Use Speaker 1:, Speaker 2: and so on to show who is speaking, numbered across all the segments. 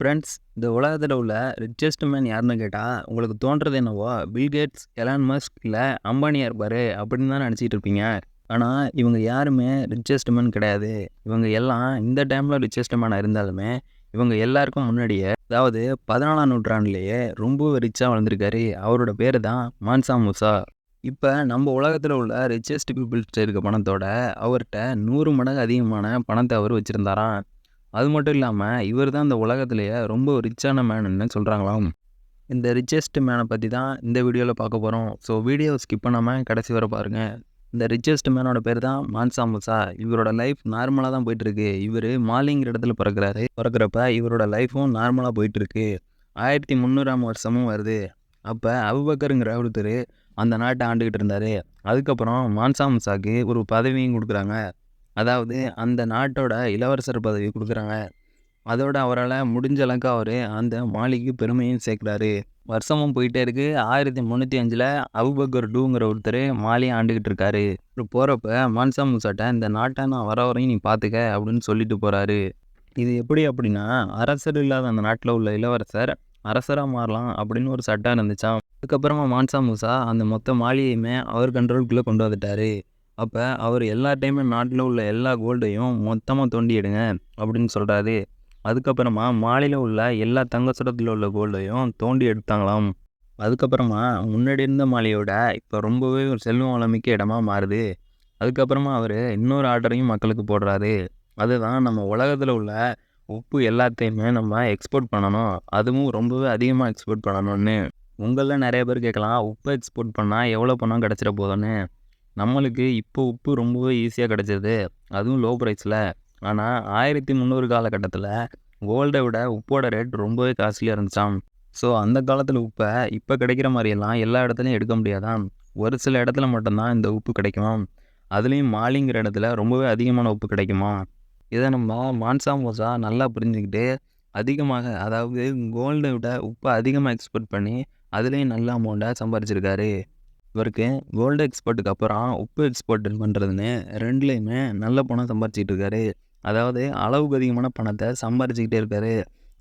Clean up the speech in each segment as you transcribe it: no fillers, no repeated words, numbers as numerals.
Speaker 1: Friends, இந்த உலகத்தில் உள்ள ரிச்சஸ்ட் மேன் யாருன்னு கேட்டால் உங்களுக்கு தோன்றது என்னவோ பில் கேட்ஸ், எலான் மஸ்க் இல்லை அம்பானியா இருப்பார் அப்படின்னு தான் நினச்சிட்டு இருப்பீங்க. ஆனால் இவங்க யாருமே ரிச்சஸ்ட் மேன் கிடையாது. இவங்க எல்லாம் இந்த டைமில் ரிச்சஸ்ட் மேனாக இருந்தாலுமே இவங்க எல்லாருக்கும் முன்னாடியே, அதாவது 14ஆம் நூற்றாண்டுலேயே ரொம்ப ரிச்சாக வளர்ந்துருக்காரு. அவரோட பேர் தான் மான்சா மூசா. இப்போ நம்ம உலகத்தில் உள்ள ரிச்சஸ்ட் பீப்புள்ஸ்ட்ட இருக்க பணத்தோட அவர்கிட்ட 100 மடங்கு அதிகமான பணத்தை அவர் வச்சுருந்தாராம். அது மட்டும் இல்லாமல் இவர் தான் இந்த உலகத்திலேயே ரொம்ப ரிச்சான மேனுன்னு சொல்கிறாங்களாம். இந்த ரிச்சஸ்ட் மேனை பற்றி தான் இந்த வீடியோவில் பார்க்க போகிறோம். ஸோ வீடியோ ஸ்கிப் பண்ணாமல் கடைசி வரை பாருங்கள். இந்த ரிச்சஸ்ட் மேனோட பேர் தான் மான்சா மூசா. இவரோட லைஃப் நார்மலாக தான் போயிட்டுருக்கு. இவர் மாலிங்கிற இடத்துல பிறக்கிறப்ப இவரோட லைஃப்பும் நார்மலாக போயிட்டுருக்கு. 1300ஆம் வருஷமும் வருது. அப்போ அபுபக்கருங்கிற ஒருத்தர் அந்த நாட்டை ஆண்டுக்கிட்டு இருந்தார். அதுக்கப்புறம் மான்சா மூசாவுக்கு ஒரு பதவியும் கொடுக்குறாங்க. அதாவது அந்த நாட்டோட இளவரசர் பதவி கொடுக்குறாங்க. அதோட அவரால் முடிஞ்ச அளவுக்கு அவர் அந்த மாலிக்கு பெருமையும் சேர்க்குறாரு. வருஷமும் போயிட்டே இருக்குது. 1305 அபுபக்கர் டூங்கிற ஒருத்தர் மாலியை ஆண்டுக்கிட்டு இருக்காரு. அப்புறம் போகிறப்ப மான்சா மூசாட்ட இந்த நாட்டை நான் வர வரையும் நீ பார்த்துக்க அப்படின்னு சொல்லிட்டு போகிறாரு. இது எப்படி அப்படின்னா, அரசர் இல்லாத அந்த நாட்டில் உள்ள இளவரசர் அரசராக மாறலாம் அப்படின்னு ஒரு சட்டம் இருந்துச்சாம். அதுக்கப்புறமா மான்சா மூசா அந்த மொத்த மாலியையுமே அவர் கண்ட்ரோலுக்குள்ளே கொண்டு வந்துட்டார். அப்போ அவர் எல்லா டைமும் நாட்டில் உள்ள எல்லா கோல்டையும் மொத்தமாக தோண்டி எடுங்க அப்படின்னு சொல்கிறாரு. அதுக்கப்புறமா மாலியில் உள்ள எல்லா தங்க சுரத்தில் உள்ள கோல்டையும் தோண்டி எடுத்தாங்களாம். அதுக்கப்புறமா முன்னாடி இருந்த மாலியோட இப்போ ரொம்பவே ஒரு செல்வம் வளமிக்க இடமா மாறுது. அதுக்கப்புறமா அவர் இன்னொரு ஆர்டரையும் மக்களுக்கு போடுறாரு. அதுதான் நம்ம உலகத்தில் உள்ள உப்பு எல்லாத்தையுமே நம்ம எக்ஸ்போர்ட் பண்ணணும், அதுவும் ரொம்பவே அதிகமாக எக்ஸ்போர்ட் பண்ணணும்னு. உங்களில் நிறைய பேர் கேட்கலாம், உப்பு எக்ஸ்போர்ட் பண்ணால் எவ்வளோ பணம் கிடச்சிட போதுன்னு. நம்மளுக்கு இப்போ உப்பு ரொம்பவே ஈஸியாக கிடச்சிது, அதுவும் லோ ப்ரைஸில். ஆனால் 1300 காலகட்டத்தில் கோல்டை விட உப்போட ரேட் ரொம்பவே காஸ்ட்லியாக இருந்துச்சாம். ஸோ அந்த காலத்தில் உப்பை இப்போ கிடைக்கிற மாதிரியெல்லாம் எல்லா இடத்துலையும் எடுக்க முடியாதாம். ஒரு சில இடத்துல மட்டும்தான் இந்த உப்பு கிடைக்குமா. அதுலேயும் மாலிங்கிற இடத்துல ரொம்பவே அதிகமான உப்பு கிடைக்குமா. இதை நம்ம மான்சா மூசா நல்லா புரிஞ்சுக்கிட்டு அதிகமாக, அதாவது கோல்டை விட உப்பை அதிகமாக எக்ஸ்போர்ட் பண்ணி அதுலேயும் நல்ல அமௌண்ட்டை சம்பாரிச்சிருக்காரு. இவருக்கு கோல்டு எக்ஸ்போர்ட்டுக்கு அப்புறம் உப்பு எக்ஸ்போர்ட் பண்ணுறதுன்னு ரெண்டுலேயுமே நல்ல பணம் சம்பாரிச்சிக்கிட்டு இருக்காரு. அதாவது அளவுக்கு அதிகமான பணத்தை சம்பாரிச்சிக்கிட்டே இருக்காரு.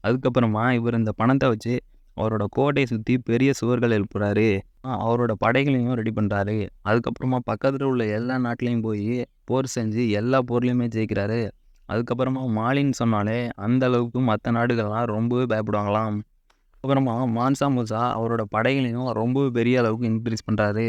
Speaker 1: அதுக்கப்புறமா இவர் இந்த பணத்தை வச்சு அவரோட கோட்டையை சுற்றி பெரிய சுவர்கள் எழுப்புறாரு. அவரோட படைகளையும் ரெடி பண்ணுறாரு. அதுக்கப்புறமா பக்கத்தில் உள்ள எல்லா நாட்டிலையும் போய் போர் செஞ்சு எல்லா போர்லேயுமே ஜெயிக்கிறாரு. அதுக்கப்புறமா மாலின்னு சொன்னாலே அந்த அளவுக்கு மற்ற நாடுகள்லாம் ரொம்பவே பயப்படுவாங்களாம். அப்புறமா மான்சா மூசா அவரோட படைகளையும் ரொம்பவே பெரிய அளவுக்கு இன்க்ரீஸ் பண்ணுறாரு.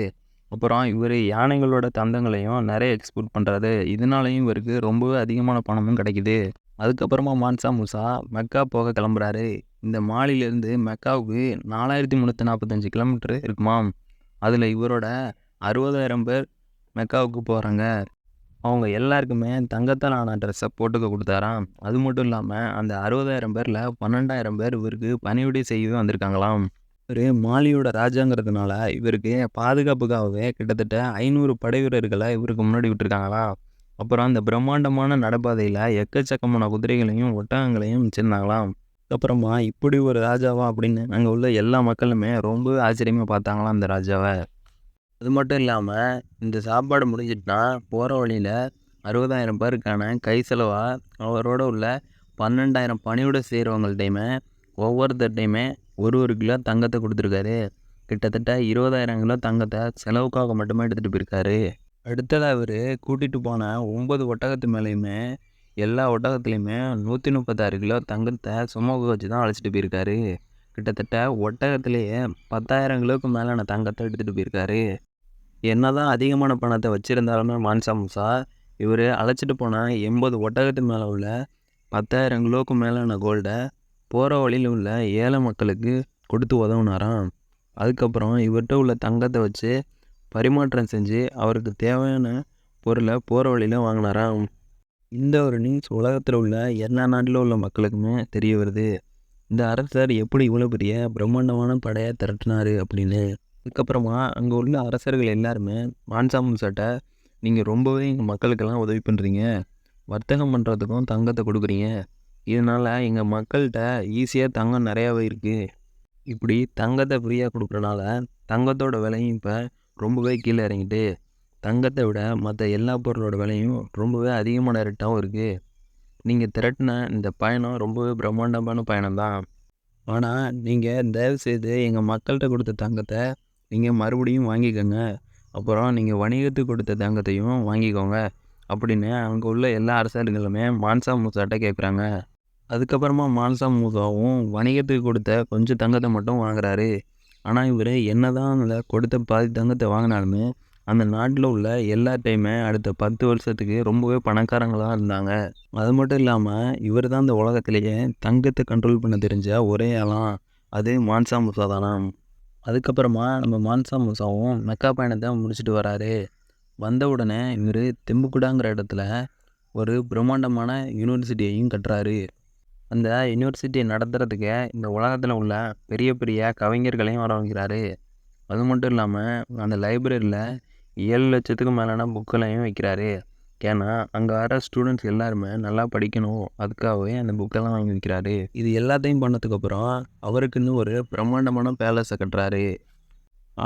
Speaker 1: அப்புறம் இவர் யானைகளோட தந்தங்களையும் நிறைய எக்ஸ்போர்ட் பண்ணுறாரு. இதனாலையும் இவருக்கு ரொம்பவே அதிகமான பணமும் கிடைக்குது. அதுக்கப்புறமா மான்சா மூசா மெக்கா போக கிளம்புறாரு. இந்த மாலிலேருந்து மெக்காவுக்கு 4345 கிலோமீட்டர் இருக்குமாம். அதில் இவரோட 60,000 பேர் மெக்காவுக்கு போகிறாங்க. அவங்க எல்லாருக்குமே தங்கத்தால் ஆன ட்ரெஸ்ஸை போட்டுக்க கொடுத்தாராம். அது மட்டும் இல்லாமல் அந்த 60,000 பேரில் 12,000 பேர் இவருக்கு பணிவிடை செய்யவே வந்திருக்காங்களாம். இவர் மாலியோட ராஜாங்கிறதுனால இவருக்கு பாதுகாப்புக்காகவே கிட்டத்தட்ட 500 படை வீரர்களை இவருக்கு முன்னாடி விட்டுருக்காங்களாம். அப்புறம் அந்த பிரம்மாண்டமான நடைபாதையில் எக்கச்சக்கமான குதிரைகளையும் ஒட்டகங்களையும் வச்சுருந்தாங்களாம். அதுக்கப்புறமா இப்படி ஒரு ராஜாவா அப்படின்னு அங்கே உள்ள எல்லா மக்களுமே ரொம்ப ஆச்சரியமாக பார்த்தாங்களாம் அந்த ராஜாவை. அது மட்டும் இல்லாமல் இந்த சாப்பாடு முடிஞ்சிட்டுனா போகிற வழியில் 60,000 பேருக்கான கை செலவாக அவரோட உள்ள 12,000 பணியோட செய்கிறவங்கள்ட்டையுமே ஒவ்வொருத்தர்ட்டையுமே ஒரு கிலோ தங்கத்தை கொடுத்துருக்காரு. கிட்டத்தட்ட 20,000 கிலோ தங்கத்தை செலவுக்காக மட்டுமே எடுத்துகிட்டு போயிருக்காரு. அடுத்ததாக இவர் கூட்டிகிட்டு போன 9 ஒட்டகத்து மேலேயுமே எல்லா ஒட்டகத்துலேயுமே 136 கிலோ தங்கத்தை சுமக்க வச்சு தான் அழைச்சிட்டு போயிருக்காரு. கிட்டத்தட்ட ஒட்டகத்திலேயே 10,000 கிலோவுக்கு மேலான தங்கத்தை எடுத்துகிட்டு போயிருக்காரு. என்னதான் அதிகமான பணத்தை வச்சுருந்தாலுமே மான்சா மூசா இவர் அழைச்சிட்டு போன 80 ஒட்டகத்து மேலே உள்ள 10,000 கிலோவுக்கு மேலான கோல்டை போகிற வழியில் உள்ள ஏழை மக்களுக்கு கொடுத்து உதவுனாராம். அதுக்கப்புறம் இவர்கிட்ட உள்ள தங்கத்தை வச்சு பரிமாற்றம் செஞ்சு அவருக்கு தேவையான பொருளை போகிற வழியில் வாங்கினாராம். இந்த ஒரு நியூஸ் உலகத்தில் உள்ள எல்லா நாட்டில் உள்ள மக்களுக்குமே தெரிய வருது. இந்த அரசர் எப்படி இவ்வளோ பெரிய பிரம்மாண்டமான படையை திரட்டினார் அப்படின்னு. அதுக்கப்புறமா அங்கே உள்ள அரசர்கள் எல்லாருமே மான்சா மூசாட்ட, நீங்கள் ரொம்பவே எங்கள் மக்களுக்கெல்லாம் உதவி பண்ணுறீங்க, வர்த்தகம் பண்ணுறதுக்கும் தங்கத்தை கொடுக்குறீங்க, இதனால் எங்கள் மக்கள்கிட்ட ஈஸியாக தங்கம் நிறையாவே இருக்குது. இப்படி தங்கத்தை ஃப்ரீயாக கொடுக்குறனால தங்கத்தோட விலையும் இப்போ ரொம்பவே கீழே இறங்கிட்டு தங்கத்தை விட மற்ற எல்லா பொருளோட விலையும் ரொம்பவே அதிகமான ரேட்டாகவும் இருக்குது. நீங்கள் திரட்டின இந்த பயணம் ரொம்பவே பிரம்மாண்டமான பயணம் தான். ஆனால் நீங்கள் தயவுசெய்து எங்கள் மக்கள்கிட்ட கொடுத்த தங்கத்தை நீங்கள் மறுபடியும் வாங்கிக்கோங்க. அப்புறம் நீங்கள் வணிகத்துக்கு கொடுத்த தங்கத்தையும் வாங்கிக்கோங்க அப்படின்னு அங்கே உள்ள எல்லா அரசர்களுமே மான்சா மூசாட்ட கேட்குறாங்க. அதுக்கப்புறமா மான்சா மூசாவும் வணிகத்துக்கு கொடுத்த கொஞ்சம் தங்கத்தை மட்டும் வாங்குறாரு. ஆனால் இவர் என்ன தான் அதில் கொடுத்த பாதி தங்கத்தை வாங்கினாலுமே அந்த நாட்டில் உள்ள எல்லாத்தையுமே அடுத்த 10 வருஷத்துக்கு ரொம்பவே பணக்காரங்களாக இருந்தாங்க. அது மட்டும் இல்லாமல் இவர் தான் இந்த உலகத்திலேயே தங்கத்தை கண்ட்ரோல் பண்ண தெரிஞ்ச ஒரே ஆளாம். அது மான்சா மூசா தானா. அதுக்கப்புறமா நம்ம மான்சா மூசாவும் மெக்கா பயணத்தை முடிச்சுட்டு வராரு. வந்த உடனே இவர் தெம்புக்குடாங்கிற இடத்துல ஒரு பிரம்மாண்டமான யூனிவர்சிட்டியையும் கட்டுறாரு. அந்த யூனிவர்சிட்டியை நடத்துறதுக்கு இந்த உலகத்தில் உள்ள பெரிய பெரிய கவிஞர்களையும் வர வைக்கிறாரு. அது மட்டும் இல்லாமல் அந்த லைப்ரரியில் 7,00,000க்கு மேலான புக்களையும் வைக்கிறாரு. ஏன்னா அங்கே வர ஸ்டூடெண்ட்ஸ் எல்லாருமே நல்லா படிக்கணும், அதுக்காகவே அந்த புக்கெல்லாம் வாங்கி வைக்கிறாரு. இது எல்லாத்தையும் பண்ணதுக்கப்புறம் அவருக்குன்னு ஒரு பிரம்மாண்டமான பேலஸை கட்டுறாரு.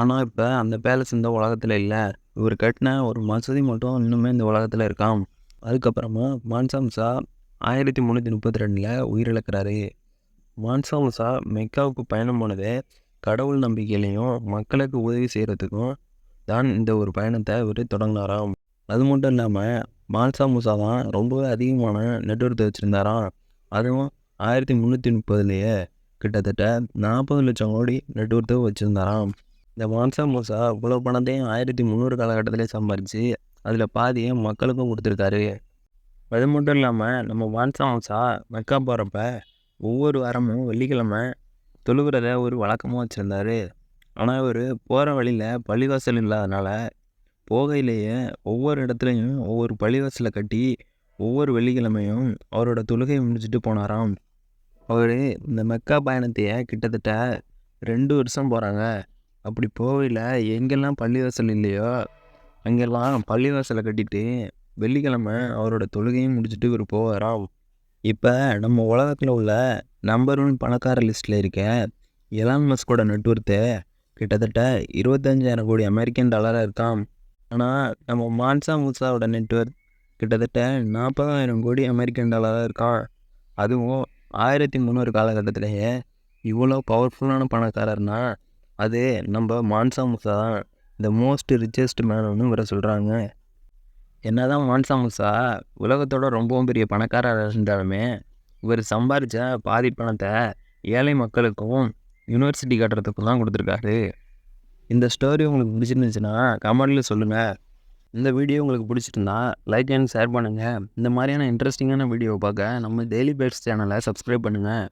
Speaker 1: ஆனால் இப்போ அந்த பேலஸ் இந்த உலகத்தில் இல்லை. இவர் கட்டின ஒரு மசூதி மட்டும் இன்னுமே இந்த உலகத்தில் இருக்காம். அதுக்கப்புறமா மான்சா மூசா 1332 உயிரிழக்கிறாரு. மான்சா மூசா மெக்காவுக்கு பயணம் போனது கடவுள் நம்பிக்கையிலையும் மக்களுக்கு உதவி செய்கிறதுக்கும் தான் இந்த ஒரு பயணத்தை இவர் தொடங்கினாராம். அது மட்டும் இல்லாமல் மான்சா மூசா தான் ரொம்பவே அதிகமான நெட்வொர்க் வச்சுருந்தாராம். அதுவும் 1330 கிட்டத்தட்ட 40 லட்சம் கோடி நெட்வொர்க்கு வச்சுருந்தாராம். இந்த மான்சா மூசா இவ்வளோ பணத்தையும் 1300 காலகட்டத்திலே சம்பாரித்து அதில் பாதியை மக்களுக்கும் கொடுத்துருக்காரு. அது மட்டும் இல்லாமல் நம்ம மான்சா மூசா மெக்கா போகிறப்ப ஒவ்வொரு வாரமும் வெள்ளிக்கிழமை தொழுகிறத ஒரு வழக்கமாக வச்சுருந்தார். ஆனால் இவர் போகிற வழியில் பள்ளிவாசல் இல்லாதனால போகையிலேயே ஒவ்வொரு இடத்துலையும் ஒவ்வொரு பள்ளிவாசலை கட்டி ஒவ்வொரு வெள்ளிக்கிழமையும் அவரோட தொழுகையை முடிச்சுட்டு போனாராம். அவர் இந்த மெக்கா பயணத்தையே கிட்டத்தட்ட 2 வருஷம் போகிறாங்க. அப்படி போகையில் எங்கெல்லாம் பள்ளிவாசல் இல்லையோ அங்கெல்லாம் பள்ளிவாசலை கட்டிட்டு வெள்ளிக்கிழமை அவரோட தொழுகையும் முடிச்சுட்டு இவர் போவாராம். இப்போ நம்ம உலகத்தில் உள்ள நம்பர் 1 பணக்கார லிஸ்ட்டில் இருக்க எலான் மஸ்கோட நெட்வொர்த்து கிட்டத்தட்ட 25,000 கோடி அமெரிக்கன் டாலராக இருக்காம். ஆனால் நம்ம மான்சா மூசாவோட நெட்வொர்க் கிட்டத்தட்ட 40,000 கோடி அமெரிக்கன் டாலராக இருக்கான். அதுவும் 1300 காலகட்டத்திலேயே இவ்வளோ பவர்ஃபுல்லான பணக்காரர்னா அது நம்ம மான்சா மூசா தான். த மோஸ்ட் ரிச்சஸ்ட் மேன்னு இவரை சொல்கிறாங்க. என்ன தான் மான்சா மூசா உலகத்தோட ரொம்பவும் பெரிய பணக்காரராக இருந்தாலுமே இவர் சம்பாதிச்ச பாதி பணத்தை ஏழை மக்களுக்கும் யூனிவர்சிட்டி கட்டுறதுக்கும் தான் கொடுத்துருக்காரு. இந்த ஸ்டோரி உங்களுக்கு பிடிச்சிருந்துச்சுன்னா கமெண்ட்டில் சொல்லுங்கள். இந்த வீடியோ உங்களுக்கு பிடிச்சிருந்தா லைக் அண்ட் ஷேர் பண்ணுங்கள். இந்த மாதிரியான இன்ட்ரெஸ்டிங்கான வீடியோவை பார்க்க நம்ம டெய்லி பேட்ஸ் சேனலை சப்ஸ்கிரைப் பண்ணுங்கள்.